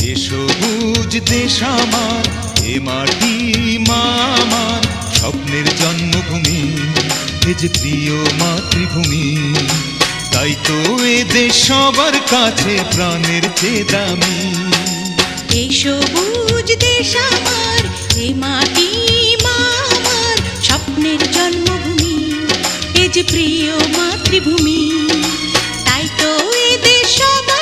এ সবুজ দেশ আমার, এ মাটি মা আমার, স্বপ্নের জন্মভূমি, এ যে প্রিয় মাতৃভূমি। তাই তো এ দেশ সবার কাছে প্রাণের চেয়ে দামি। এই সবুজ দেশ আমার, এ মাটি মা আমার, স্বপ্নের জন্মভূমি, এ যে প্রিয় মাতৃভূমি। তাই তো এ দেশ সবার